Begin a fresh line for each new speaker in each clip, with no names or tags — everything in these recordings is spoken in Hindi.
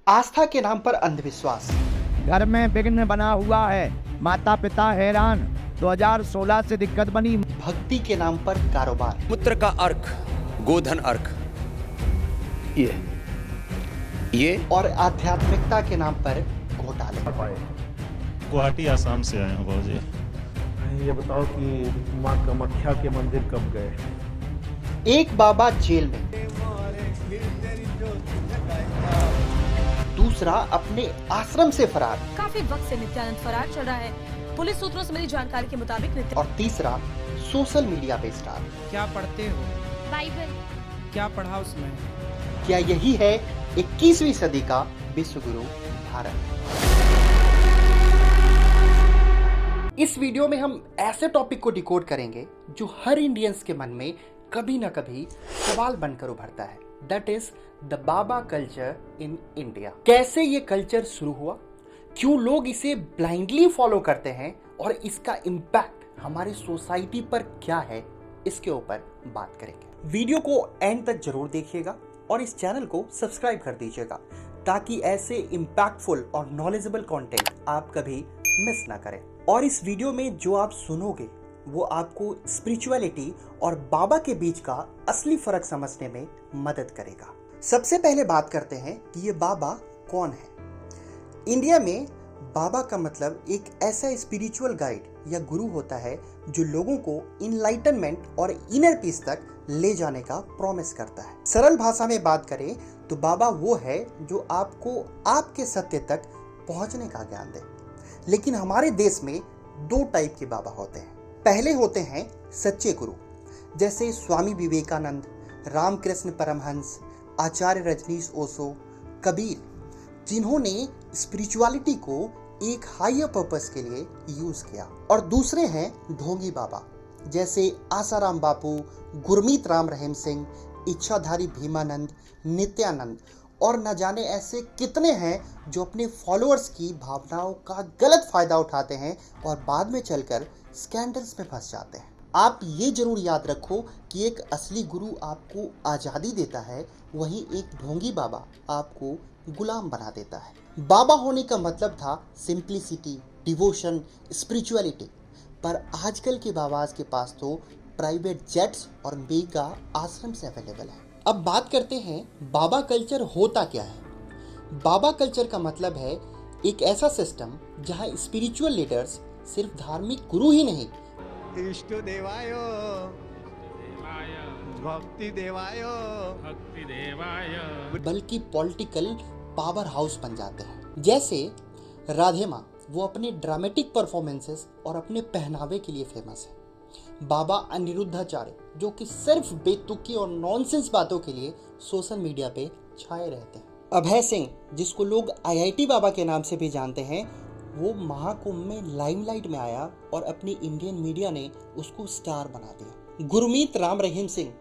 आस्था के नाम पर अंधविश्वास,
घर में विघ्न बना हुआ है, माता पिता हैरान, 2016 से दिक्कत बनी।
भक्ति के नाम पर कारोबार,
मूत्र का अर्क, गोधन अर्क, ये
और आध्यात्मिकता के नाम पर घोटाले।
गुवाहाटी आसाम से आए हैं बाबूजी।
ये बताओ कि माँ कामाख्या के मंदिर कब गए?
एक बाबा जेल में, दूसरा अपने आश्रम से फरार,
काफी वक्त से नित्यानंद फरार चल रहा है। पुलिस सूत्रों से मिली जानकारी के मुताबिक
और तीसरा सोशल मीडिया पे स्टार।
क्या पढ़ते हो?
बाइबल।
क्या पढ़ा उसमें?
क्या यही है 21वीं सदी का विश्व गुरु भारत? इस वीडियो में हम ऐसे टॉपिक को डिकोड करेंगे जो हर इंडियंस के मन में कभी ना कभी सवाल बनकर उभरता है। That is the Baba culture in India. कैसे ये कल्चर शुरू हुआ, क्यों लोग इसे ब्लाइंडली फॉलो करते हैं और इसका इम्पैक्ट हमारी सोसाइटी पर क्या है, इसके ऊपर बात करेंगे। वीडियो को एंड तक जरूर देखिएगा और इस चैनल को सब्सक्राइब कर दीजिएगा ताकि ऐसे इम्पैक्टफुल और नॉलेजेबल कंटेंट आप कभी मिस ना करें। और इस वीडियो में जो आप सुनोगे वो आपको स्पिरिचुअलिटी और बाबा के बीच का असली फर्क समझने में मदद करेगा। सबसे पहले बात करते हैं कि ये बाबा कौन है। इंडिया में बाबा का मतलब एक ऐसा स्पिरिचुअल गाइड या गुरु होता है जो लोगों को इनलाइटनमेंट और इनर पीस तक ले जाने का प्रॉमिस करता है। सरल भाषा में बात करें तो बाबा वो है जो आपको आपके सत्य तक पहुंचने का ज्ञान दे। लेकिन हमारे देश में दो टाइप के बाबा होते हैं। पहले होते हैं सच्चे गुरु, जैसे स्वामी विवेकानंद, रामकृष्ण परमहंस, आचार्य रजनीश ओशो, कबीर, जिन्होंने स्पिरिचुअलिटी को एक हायर पर्पस के लिए यूज किया। और दूसरे हैं ढोंगी बाबा, जैसे आसाराम बापू, गुरमीत राम रहीम सिंह, इच्छाधारी भीमानंद, नित्यानंद और न जाने ऐसे कितने हैं जो अपने फॉलोअर्स की भावनाओं का गलत फायदा उठाते हैं और बाद में चलकर स्कैंडल्स में फंस जाते हैं। आप ये जरूर याद रखो कि एक असली गुरु आपको आज़ादी देता है, वहीं एक ढोंगी बाबा आपको गुलाम बना देता है। बाबा होने का मतलब था सिंप्लिसिटी, डिवोशन, स्पिरिचुअलिटी, पर आजकल के बाबाज के पास तो प्राइवेट जेट्स और मेगा आश्रम से अवेलेबल है। अब बात करते हैं बाबा कल्चर होता क्या है। बाबा कल्चर का मतलब है एक ऐसा सिस्टम जहां स्पिरिचुअल लीडर्स सिर्फ धार्मिक गुरु ही नहीं,
इष्ट देवाय भक्ति देवाय
बल्कि पॉलिटिकल पावर हाउस बन जाते हैं। जैसे राधे माँ, वो अपने ड्रामेटिक परफॉर्मेंसेस और अपने पहनावे के लिए फेमस है। बाबा अनिरुद्धाचार्य, जो कि सिर्फ बेतुकी और नॉनसेंस बातों के लिए सोशल मीडिया पे छाए रहते हैं। अभय सिंह, जिसको लोग IIT बाबा के नाम से भी जानते हैं, वो महाकुंभ में लाइमलाइट में आया और अपनी इंडियन मीडिया ने उसको स्टार बना दिया। गुरमीत राम रहीम सिंह,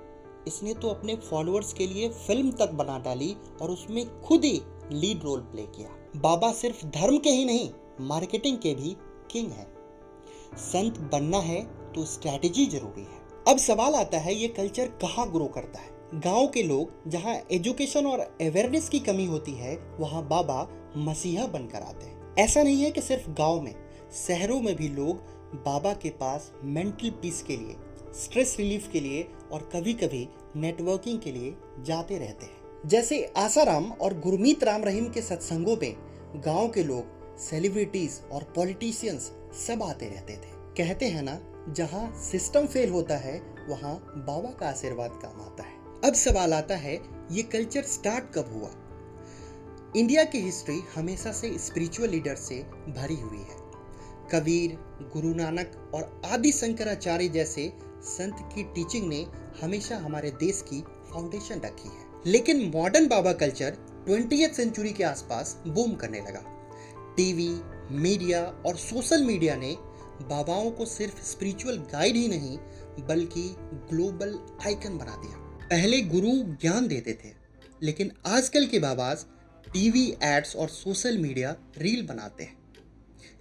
इसने तो अपने फॉलोअर्स के लिए फिल्म तक बना डाली और उसमें खुद ही लीड रोल प्ले किया। बाबा सिर्फ धर्म के ही नहीं, मार्केटिंग के भी किंग है। संत बनना है तो स्ट्रैटेजी जरूरी है। अब सवाल आता है, ये कल्चर कहाँ ग्रो करता है? गांव के लोग जहाँ एजुकेशन और अवेयरनेस की कमी होती है, वहाँ बाबा मसीहा बनकर आते हैं। ऐसा नहीं है कि सिर्फ गांव में, शहरों में भी लोग बाबा के पास मेंटल पीस के लिए, स्ट्रेस रिलीफ के लिए और कभी कभी नेटवर्किंग के लिए जाते रहते हैं। जैसे आसाराम और गुरमीत राम रहीम के सत्संगों में गांव के लोग, सेलिब्रिटीज और पॉलिटिशियंस सब आते रहते थे। कहते हैं ना, जहां सिस्टम फेल होता है वहां बाबा का आशीर्वाद काम आता है। अब सवाल आता है, ये कल्चर स्टार्ट कब हुआ? इंडिया की हिस्ट्री हमेशा से स्पिरिचुअल लीडर से भरी हुई है। कबीर, गुरु नानक और आदि शंकराचार्य जैसे संत की टीचिंग ने हमेशा हमारे देश की फाउंडेशन रखी है। लेकिन मॉडर्न बाबा कल्चर 20th सेंचुरी के आसपास बूम करने लगा। टीवी, मीडिया और सोशल मीडिया ने बाबाओं को सिर्फ स्पिरिचुअल गाइड ही नहीं बल्कि ग्लोबल आइकन बना दिया। पहले गुरु ज्ञान देते थे, लेकिन आजकल के बाबाज टीवी एड्स और सोशल मीडिया रील बनाते हैं।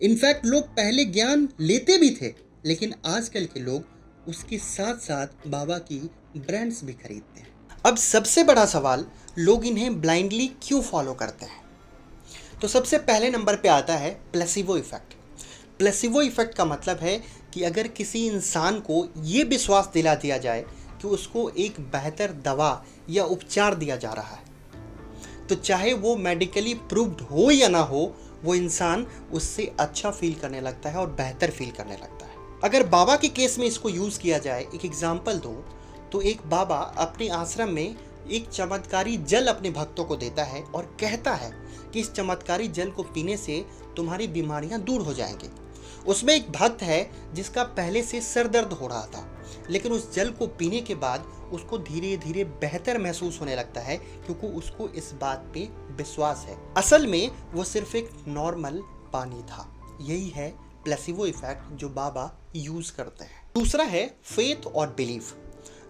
इनफैक्ट लोग पहले ज्ञान लेते भी थे, लेकिन आजकल के लोग उसके साथ साथ बाबा की ब्रांड्स भी खरीदते हैं। अब सबसे बड़ा सवाल, लोग इन्हें ब्लाइंडली क्यों फॉलो करते हैं? तो सबसे पहले नंबर पे आता है प्लेसिबो इफेक्ट। प्लेसिबो इफेक्ट का मतलब है कि अगर किसी इंसान को ये विश्वास दिला दिया जाए कि उसको एक बेहतर दवा या उपचार दिया जा रहा है, तो चाहे वो मेडिकली प्रूव्ड हो या ना हो, वो इंसान उससे अच्छा फील करने लगता है और बेहतर फील करने लगता है। अगर बाबा के केस में इसको यूज़ किया जाए, एक एग्जाम्पल दूँ तो एक बाबा अपने आश्रम में एक चमत्कारी जल अपने भक्तों को देता है और कहता है कि इस चमत्कारी जल को पीने से तुम्हारी बीमारियां दूर हो जाएंगी। उसमें एक भक्त है जिसका पहले से सर दर्द हो रहा था, लेकिन उस जल को पीने के बाद उसको धीरे धीरे बेहतर महसूस होने लगता है, क्योंकि उसको इस बात पे विश्वास है। असल में वो सिर्फ एक नॉर्मल पानी था। यही है प्लेसिबो इफेक्ट जो बाबा यूज करते हैं। दूसरा है फेथ और बिलीफ।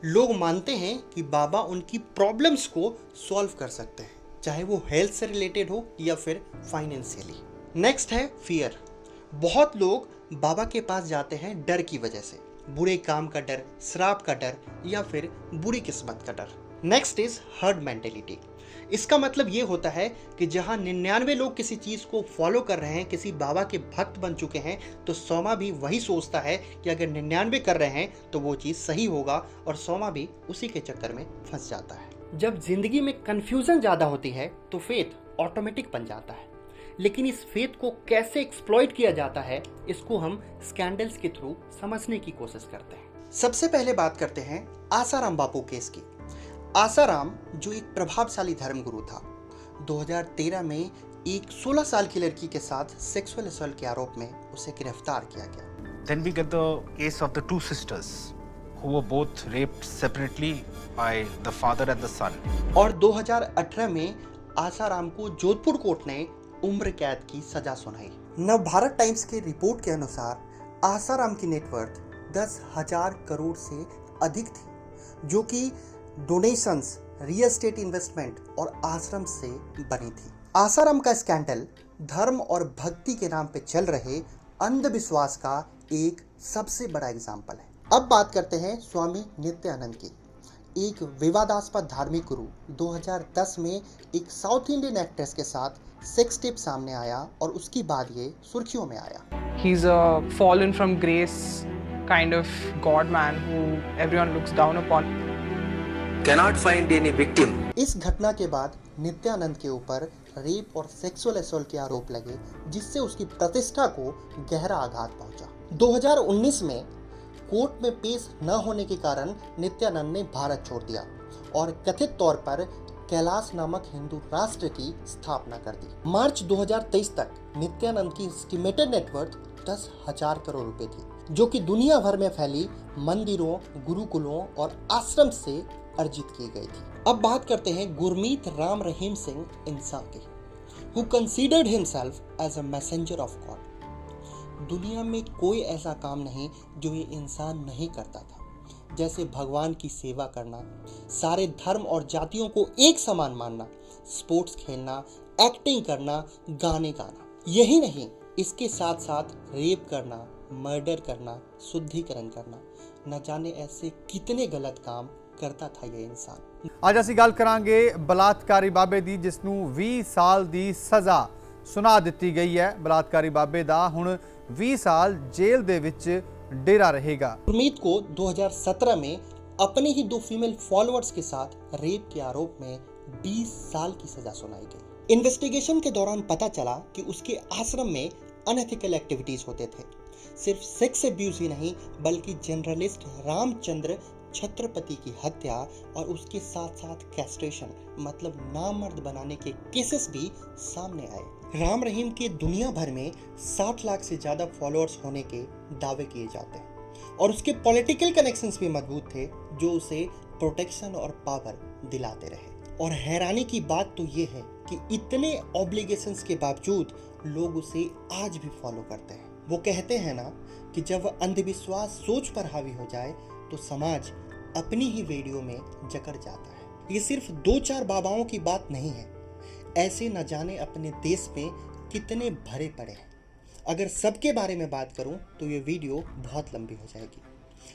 लोग मानते हैं कि बाबा उनकी प्रॉब्लम्स को सॉल्व कर सकते हैं, चाहे वो हेल्थ से रिलेटेड हो या फिर फाइनेंशियली। नेक्स्ट है फियर। बहुत लोग बाबा के पास जाते हैं डर की वजह से, बुरे काम का डर, श्राप का डर या फिर बुरी किस्मत का डर। Next is herd mentality. इसका मतलब ये होता है कि जहां 99 लोग किसी चीज को फॉलो कर रहे हैं, किसी बाबा के भक्त बन चुके हैं, तो 100वां भी वही सोचता है कि अगर 99 कर रहे हैं तो वो चीज सही होगा, और 100वां भी उसी के चक्कर में फंस जाता है। जब जिंदगी में कंफ्यूजन ज्यादा होती है तो फेथ ऑटोमेटिक बन जाता है, लेकिन इस फेथ को कैसे एक्सप्लॉइट किया जाता है, इसको हम स्कैंडल्स के थ्रू समझने की कोशिश करते हैं। सबसे पहले बात करते हैं आसाराम बापू केस की। आसाराम जो एक प्रभावशाली धर्मगुरु था, 2013 में एक 16 साल की लड़की के साथ सेक्सुअल असॉल्ट के आरोप में उसे गिरफ्तार किया गया।
Then we get the case of the two sisters who were both raped separately by the father and the son.
और 2018 में आसाराम को जोधपुर कोर्ट ने उम्र कैद की सजा सुनाई। नवभारत टाइम्स के रिपोर्ट के अनुसार आसाराम की नेटवर्थ 10,000 करोड़ से अधिक थी, जो कि डोनेशंस, रियल एस्टेट इन्वेस्टमेंट और आश्रम से बनी थी। आसाराम का स्कैंडल धर्म और भक्ति के नाम पे चल रहे अंधविश्वास का एक सबसे बड़ा एग्जाम्पल है। अब बात करते हैं स्वामी नित्यानंद की। एक विवादास्पद धार्मिक गुरु 2010 में एक साउथ इंडियन एक्ट्रेस के साथ सेक्स टेप सामने आया और उसके बाद ये सुर्खियों में आया।
He's a fallen from grace kind of God man who everyone looks down upon.
Cannot find any victim.
इस घटना के बाद नित्यानंद के ऊपर रेप और सेक्सुअल असॉल्ट के आरोप लगे, जिससे उसकी प्रतिष्ठा को गहरा आघात पहुंचा। 2019 में कोर्ट में पेश न होने के कारण नित्यानंद ने भारत छोड़ दिया और कथित तौर पर कैलाश नामक हिंदू राष्ट्र की स्थापना कर दी। मार्च 2023 तक नित्यानंद की एस्टिमेटेड नेटवर्थ 10,000 करोड़ रुपए थी, जो कि दुनिया भर में फैली मंदिरों, गुरुकुलों और आश्रम से अर्जित की गई थी। अब बात करते हैं गुरमीत राम रहीम सिंह इंसान की, who considered himself as a messenger of God. दुनिया में कोई ऐसा काम नहीं जो ये इंसान नहीं करता था, जैसे भगवान की सेवा करना, सारे धर्म और जातियों को एक समान मानना, स्पोर्ट्स खेलना, एक्टिंग करना, गाने गाना। यही नहीं, इसके साथ साथ रेप करना, मर्डर करना, शुद्धिकरण करना, न जाने ऐसे कितने गलत काम करता था ये इंसान।
ਅੱਜ ਅਸੀਂ ਗੱਲ ਕਰਾਂਗੇ ਬਲਾਤਕਾਰੀ ਬਾਬੇ ਦੀ, ਜਿਸ ਨੂੰ 20 ਸਾਲ ਦੀ ਸਜ਼ਾ ਸੁਣਾ ਦਿੱਤੀ ਗਈ ਹੈ। ਬਲਾਤਕਾਰੀ ਬਾਬੇ ਦਾ ਹੁਣ 20 ਸਾਲ ਜੇਲ੍ਹ ਦੇ ਵਿੱਚ डेरा रहेगा।
गुरमीत को 2017 में अपने ही 2 फीमेल फॉलोअर्स के साथ रेप के आरोप में 20 साल की सजा सुनाई गई। इन्वेस्टिगेशन के दौरान पता चला कि उसके आश्रम में अनएथिकल एक्टिविटीज होते थे। सिर्फ सेक्स अब्यूज ही नहीं, बल्कि जर्नलिस्ट रामचंद्र छत्रपति की हत्या और उसके साथ साथ कैस्ट्रेशन मतलब नामर्द बनाने के केसेस भी सामने आए। राम रहीम के दुनिया भर में 60 लाख से ज्यादा फॉलोअर्स होने के दावे किए जाते हैं और उसके पॉलिटिकल कनेक्शंस भी मजबूत थे, जो उसे प्रोटेक्शन और पावर दिलाते रहे। और हैरानी की बात तो ये है कि इतने ऑब्लिगेशंस के बावजूद लोग उसे आज भी फॉलो करते हैं। वो कहते हैं ना कि जब अंधविश्वास सोच पर हावी हो जाए तो समाज अपनी ही वीडियो में जकड़ जाता है। ये सिर्फ 2-4 बाबाओं की बात नहीं है, ऐसे न जाने अपने देश में कितने भरे पड़े हैं। अगर सबके बारे में बात करूं तो ये वीडियो बहुत लंबी हो जाएगी।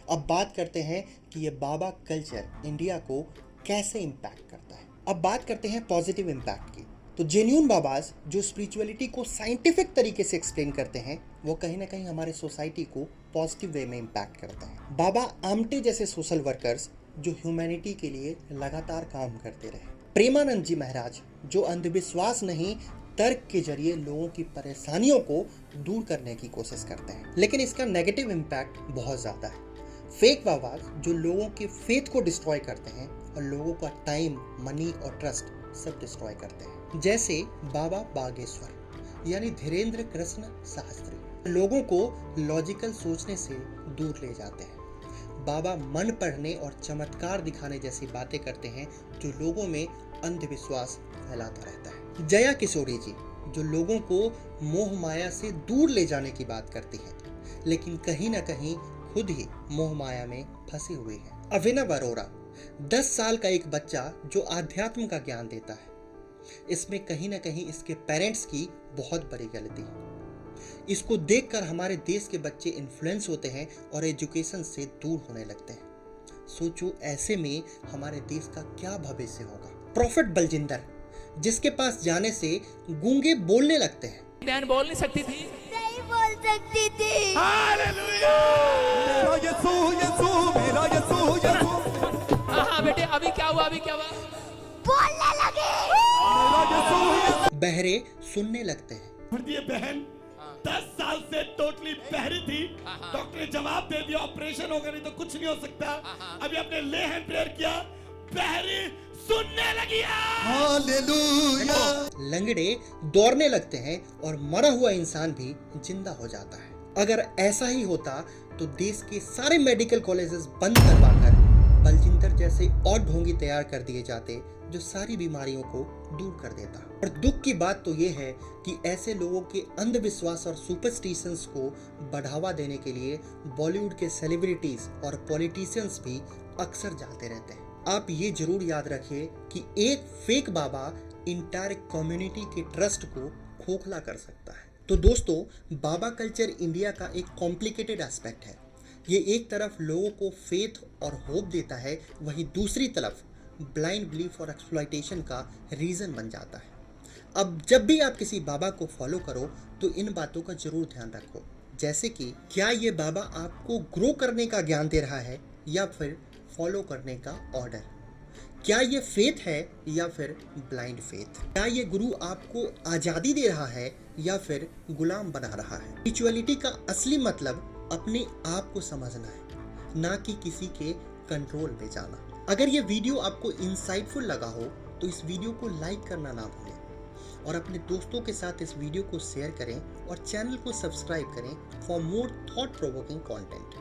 अब बात करते हैं कि ये बाबा कल्चर इंडिया को कैसे इम्पैक्ट करता है। अब बात करते हैं पॉजिटिव इम्पैक्ट की। तो जेन्यून बाबाज जो स्पिरिचुअलिटी को साइंटिफिक तरीके से एक्सप्लेन करते हैं वो कहीं ना कहीं हमारे सोसाइटी को पॉजिटिव वे में इम्पैक्ट करते हैं। बाबा आमटे जैसे सोशल वर्कर्स जो ह्यूमैनिटी के लिए लगातार काम करते रहे। प्रेमानंद जी महाराज जो अंधविश्वास नहीं तर्क के जरिए लोगों की परेशानियों को दूर करने की कोशिश करते हैं, लेकिन इसका नेगेटिव इम्पैक्ट बहुत ज़्यादा है। फेक बाबाज जो लोगों के फेथ को डिस्ट्रॉय करते हैं और लोगों का टाइम, मनी और ट्रस्ट सब डिस्ट्रॉय करते हैं, जैसे बाबा बागेश्वर यानी धीरेन्द्र कृष्ण शास्त्री लोगों को लॉजिकल सोचने से दूर ले जाते हैं। बाबा मन पढ़ने और चमत्कार दिखाने जैसी बातें करते हैं जो लोगों में अंधविश्वास फैलाता रहता है। जया किशोरी जी जो लोगों को मोह माया से दूर ले जाने की बात करती है, लेकिन कहीं ना कहीं खुद ही मोह माया में फंसी हुई है। अभिनव अरोरा 10 साल का एक बच्चा जो आध्यात्म का ज्ञान देता है, इसमें कहीं ना कहीं इसके पेरेंट्स की बहुत बड़ी गलती है। इसको देखकर हमारे देश के बच्चे इन्फ्लुएंस होते हैं और एजुकेशन से दूर होने लगते हैं। सोचो ऐसे में हमारे देश का क्या भविष्य होगा। प्रॉफिट बलजिंदर जिसके पास जाने से गूंगे बोलने लगते हैं।
बहन बोल नहीं सकती थी,
नहीं बोल सकती थी।
हाँ बेटे अभी क्या हुआ, अभी क्या हुआ?
बोलने लगे।
बहरे सुनने लगते हैं।
ये बहन 10 साल से टोटली बहरी थी। डॉक्टर ने जवाब दे दिया ऑपरेशन होगा, नहीं तो कुछ नहीं हो सकता। अभी आपने ले हैंड प्रेयर किया, बहरी सुनने लगी। हालेलुया।
लंगड़े दौड़ने लगते हैं और मरा हुआ इंसान भी जिंदा हो जाता है। अगर ऐसा ही होता तो देश के सारे मेडिकल कॉलेजेस बंद करवाकर बलजिंदर जैसे और ढोंगी तैयार कर दिए जाते जो सारी बीमारियों को दूर कर देता। और दुख की बात तो ये है कि ऐसे लोगों के अंधविश्वास और सुपरस्टिशंस को बढ़ावा देने के लिए बॉलीवुड के सेलिब्रिटीज और पॉलिटिशियंस भी अक्सर जाते रहते हैं। आप ये जरूर याद रखिए कि एक फेक बाबा इंटायर कम्युनिटी के ट्रस्ट को खोखला कर सकता है। तो दोस्तों, बाबा कल्चर इंडिया का एक कॉम्प्लिकेटेड एस्पेक्ट है। ये एक तरफ लोगों को फेथ और होप देता है, वहीं दूसरी तरफ ब्लाइंड बिलीफ और एक्सप्लॉयटेशन का रीज़न बन जाता है। अब जब भी आप किसी बाबा को फॉलो करो तो इन बातों का जरूर ध्यान रखो, जैसे कि क्या ये बाबा आपको ग्रो करने का ज्ञान दे रहा है या फिर फॉलो करने का ऑर्डर? क्या ये फेथ है या फिर ब्लाइंड फेथ? क्या ये गुरु आपको आज़ादी दे रहा है या फिर गुलाम बना रहा है? स्पिरिचुअलिटी का असली मतलब अपने आप को समझना है, ना कि किसी के कंट्रोल में जाना। अगर ये वीडियो आपको इंसाइटफुल लगा हो तो इस वीडियो को लाइक करना ना भूलें और अपने दोस्तों के साथ इस वीडियो को शेयर करें और चैनल को सब्सक्राइब करें for more thought provoking content.